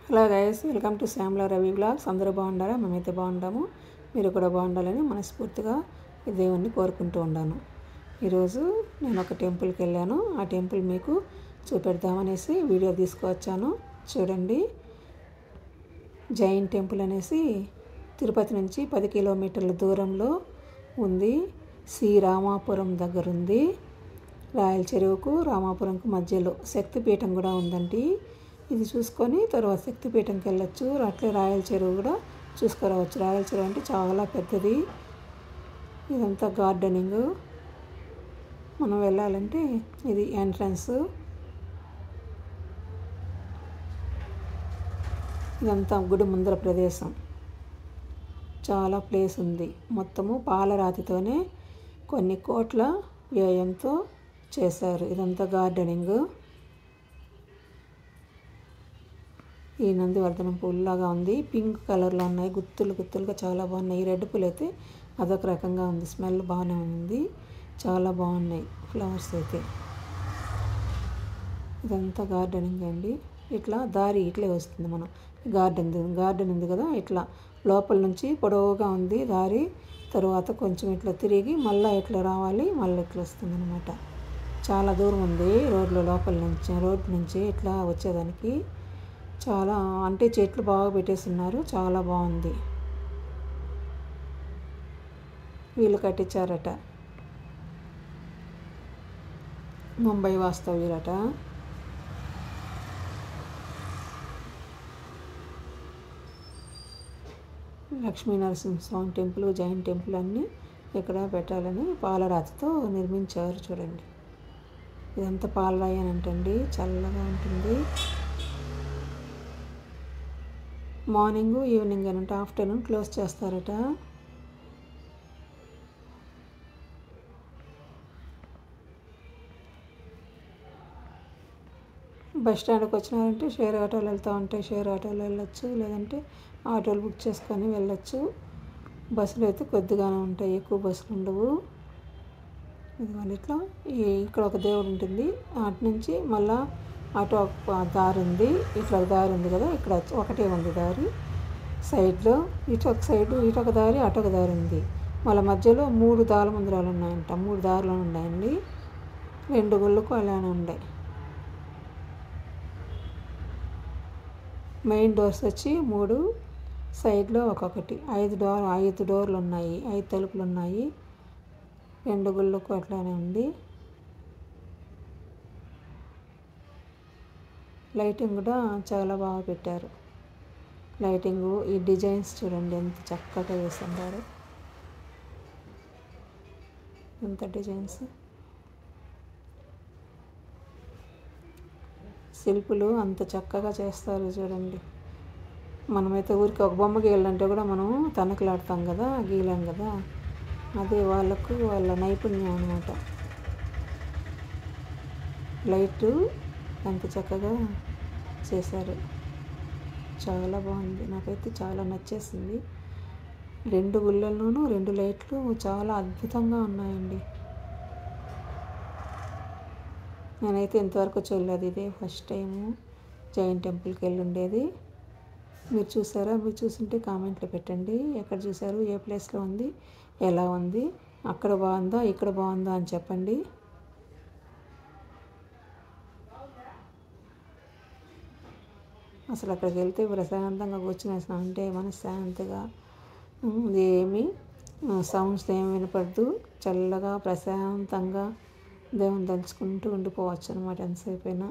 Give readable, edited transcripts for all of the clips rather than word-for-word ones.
Hello guys, welcome to Shyamala Ravi blogs. అందరూ బాగుండారా? మేమైతే బాగుంటాము. మీరు కూడా బాగుండాలని మనస్ఫూర్తిగా ఈ దేవుణ్ణి కోరుకుంటూ ఉన్నాను. ఈరోజు నేను ఒక టెంపుల్కి వెళ్ళాను. ఆ టెంపుల్ మీకు చూపెడదామనేసి వీడియో తీసుకువచ్చాను. చూడండి, జైన్ టెంపుల్ అనేసి తిరుపతి నుంచి 10 కిలోమీటర్ల దూరంలో ఉంది. శ్రీరామాపురం దగ్గర ఉంది. రాయల చెరువుకు రామాపురంకు మధ్యలో శక్తిపీఠం కూడా ఉందండి. ఇది చూసుకొని తర్వాత శక్తిపీఠంకి వెళ్ళొచ్చు. అట్లే రాయల చెరువు కూడా చూసుకురావచ్చు. రాయల చెరువు అంటే చాలా పెద్దది. ఇదంతా గార్డెనింగ్. మనం వెళ్ళాలంటే ఇది ఎంట్రన్స్. ఇదంతా గుడి ముందర ప్రదేశం. చాలా ప్లేస్ ఉంది. మొత్తము పాలరాతితోనే కొన్ని కోట్ల వ్యయంతో చేశారు. ఇదంతా గార్డెనింగ్. ఈ నందివర్ధనం పూల్లాగా ఉంది. పింక్ కలర్లో ఉన్నాయి. గుత్తులుగా చాలా బాగున్నాయి. ఈ రెడ్ పూలు అయితే అదొక రకంగా ఉంది. స్మెల్ బాగానే ఉంది. చాలా బాగున్నాయి ఫ్లవర్స్ అయితే. ఇదంతా గార్డెనింగ్ అండి. ఇట్లా దారి ఇట్లే వస్తుంది. మనం గార్డెన్ ఉంది కదా, ఇట్లా లోపల నుంచి పొడవుగా ఉంది దారి. తర్వాత కొంచెం ఇట్లా తిరిగి మళ్ళీ ఇట్లా రావాలి, మళ్ళీ ఇట్లా వస్తుంది అనమాట. చాలా దూరం ఉంది రోడ్డు నుంచి ఇట్లా వచ్చేదానికి. చాలా అంటే చెట్లు బాగా పెట్టేస్తున్నారు. చాలా బాగుంది. వీళ్ళు కట్టించారట. ముంబై వాస్తవ్యులట. లక్ష్మీ నరసింహస్వామి టెంపుల్, జైన్ టెంపుల్ అన్నీ ఇక్కడ పెట్టాలని పాలరాతితో నిర్మించారు. చూడండి, ఇదంతా పాలరాయి అని అంటండి. చల్లగా ఉంటుంది. మార్నింగ్ ఈవినింగ్ అని అంటే ఆఫ్టర్నూన్ క్లోజ్ చేస్తారట. బస్ స్టాండ్కి వచ్చినారంటే షేర్ ఆటోలు వెళ్తూ ఉంటాయి. షేర్ ఆటోలు వెళ్ళొచ్చు, లేదంటే ఆటోలు బుక్ చేసుకొని వెళ్ళొచ్చు. బస్సులు అయితే కొద్దిగానే ఉంటాయి, ఎక్కువ బస్సులు ఉండవు. ఇదిగోండి ఇట్లా ఇక్కడ ఒక దేవుడు ఉంటుంది. అటు నుంచి మళ్ళా అటు ఒక దారి ఉంది. ఇట్లా ఒక దారి ఉంది కదా, ఇక్కడ ఒకటే ఉంది దారి. సైడ్లో ఇటు ఒక సైడు ఇటు ఒక దారి, అటు ఒక దారి ఉంది. మళ్ళీ మధ్యలో 3 దాలమందిరాలు ఉన్నాయంట. 3 దారులు ఉన్నాయండి. 2 గుళ్ళకు అలానే ఉన్నాయి. మెయిన్ డోర్స్ వచ్చి 3, సైడ్లో ఒక్కొక్కటి. 5 డోర్లు ఉన్నాయి. 5 తలుపులు ఉన్నాయి. 2 గుళ్ళకు అట్లానే ఉంది. లైటింగ్ కూడా చాలా బాగా పెట్టారు. లైటింగు, ఈ డిజైన్స్ చూడండి ఎంత చక్కగా వేస్తున్నారు. ఎంత డిజైన్స్, శిల్పులు అంత చక్కగా చేస్తారు చూడండి. మనమైతే ఊరికి ఒక బొమ్మ గీయాలంటే కూడా మనం తనకలాడతాం కదా, గీయలేం కదా. అదే వాళ్ళ నైపుణ్యం అన్నమాట. లైటు ఎంత చక్కగా చేశారు. చాలా బాగుంది. నాకైతే చాలా నచ్చేసింది. 2 గుళ్ళల్లోనూ 2 లైట్లు చాలా అద్భుతంగా ఉన్నాయండి. నేనైతే ఇంతవరకు చూడలేదు. ఇదే ఫస్ట్ టైము జైన్ టెంపుల్కి వెళ్ళి ఉండేది. మీరు చూసారా? మీరు చూసుంటే కామెంట్లో పెట్టండి. ఎక్కడ చూసారు, ఏ ప్లేస్లో ఉంది, ఎలా ఉంది, అక్కడ బాగుందా ఇక్కడ బాగుందా అని చెప్పండి. అసలు అక్కడికి వెళ్తే ప్రశాంతంగా కూర్చునేసినా అంటే మనశ్శాంతిగా, ఏమి సౌండ్స్ ఏమి వినపడదు. చల్లగా ప్రశాంతంగా దేవుని తలుచుకుంటూ ఉండిపోవచ్చు అనమాట ఎంతసేపు అయినా.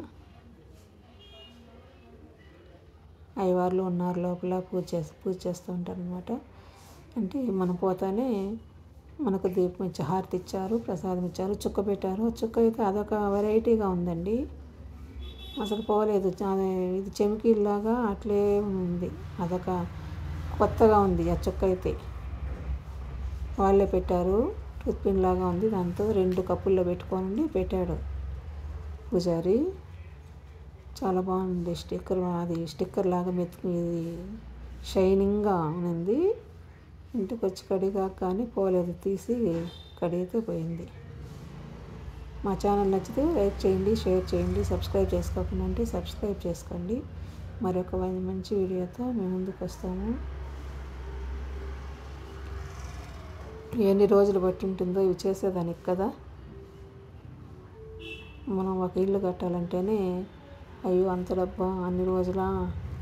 అయ్యవార్లు ఉన్నారు లోపల, పూజ చేస్తూ ఉంటారు అనమాట. అంటే మనం పోతానే మనకు దీపం ఇచ్చి హారతి ఇచ్చారు, ప్రసాదం ఇచ్చారు, చుక్క పెట్టారు. చుక్క అయితే అదొక వెరైటీగా ఉందండి. అసలు పోలేదు. ఇది చెమికీలాగా అట్లే ఉంది. అదొక కొత్తగా ఉంది. ఆ చుక్క అయితే వాళ్ళే పెట్టారు. టూత్ పిన్ లాగా ఉంది. దాంతో 2 కప్పుల్లో పెట్టుకొని పెట్టాడు పూజారి. చాలా బాగుంది. స్టిక్కర్ లాగా మెత్తి షైనింగ్గా ఉంది. ఇంటికి వచ్చి కడిగా కానీ పోలేదు. తీసి కడిగితే పోయింది. మా ఛానల్ నచ్చితే లైక్ చేయండి, షేర్ చేయండి. సబ్స్క్రైబ్ చేసుకోకుండా ఉంటే సబ్స్క్రైబ్ చేసుకోండి. మరొక మంచి వీడియోతో మేము ముందుకు వస్తాము. ఎన్ని రోజులు బట్టి ఉంటుందో ఇవి చేసేదానికి కదా. మనం ఒక ఇల్లు కట్టాలంటేనే అయ్యో అంత డబ్బా, అన్ని రోజుల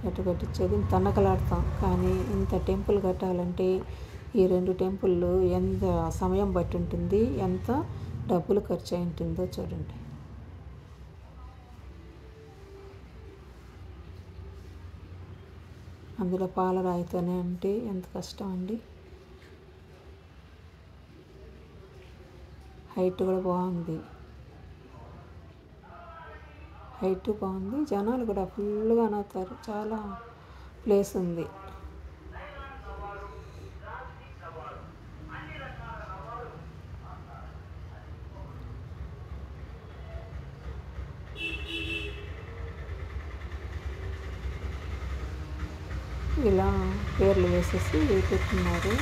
ఎట్ట కట్టించేది తన్నకలాడతాం. కానీ ఇంత టెంపుల్ కట్టాలంటే ఈ 2 టెంపుళ్ళు ఎంత సమయం బట్టి ఉంటుంది, ఎంత డబ్బులు ఖర్చు అయి ఉంటుందో చూడండి. అందులో పాలరాయితోనే అంటే ఎంత కష్టం అండి. హైట్ కూడా బాగుంది, జనాలు కూడా ఫుల్గా నవ్వుతారు. చాలా ప్లేస్ ఉంది. ఇలా పేర్లు వేసేసి పెట్టున్నారు.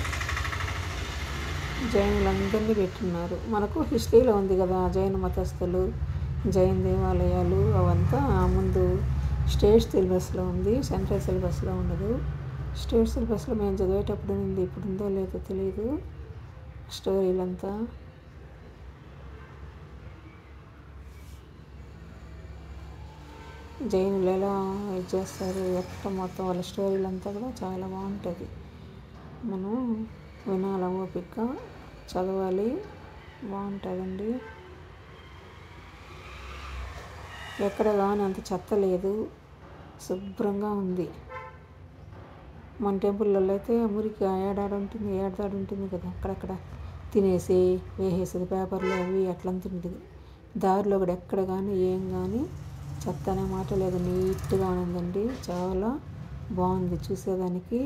జైనులందరినీ పెట్టున్నారు. మనకు హిస్టరీలో ఉంది కదా, జైన మతస్థులు, జైన దేవాలయాలు అవంతా ముందు స్టేట్ సిలబస్లో ఉంది, సెంట్రల్ సిలబస్లో ఉండదు. స్టేట్ సిలబస్లో మేము చదివేటప్పుడు ఉంది, ఇప్పుడు ఉందో లేదో తెలియదు స్టోరీలంతా. జైనులు ఎలా ఇది చేస్తారు, ఎట్లా మొత్తం వాళ్ళ స్టోరీలంతా కూడా చాలా బాగుంటుంది. మనం వినాల, ఓపిక చదవాలి, బాగుంటుందండి. ఎక్కడ కానీ అంత చెత్త లేదు, శుభ్రంగా ఉంది. మన టెంపుల్లో అయితే మురికి ఏడాడు ఉంటుంది కదా, అక్కడక్కడ తినేసి వేసేసేది పేపర్లు అవి అట్లంతా ఉంటుంది. దారిలో కూడా ఎక్కడ కానీ ఏం కానీ చెత్త అనే మాట లేదు, నీట్గా ఉందండి. చాలా బాగుంది చూసేదానికి.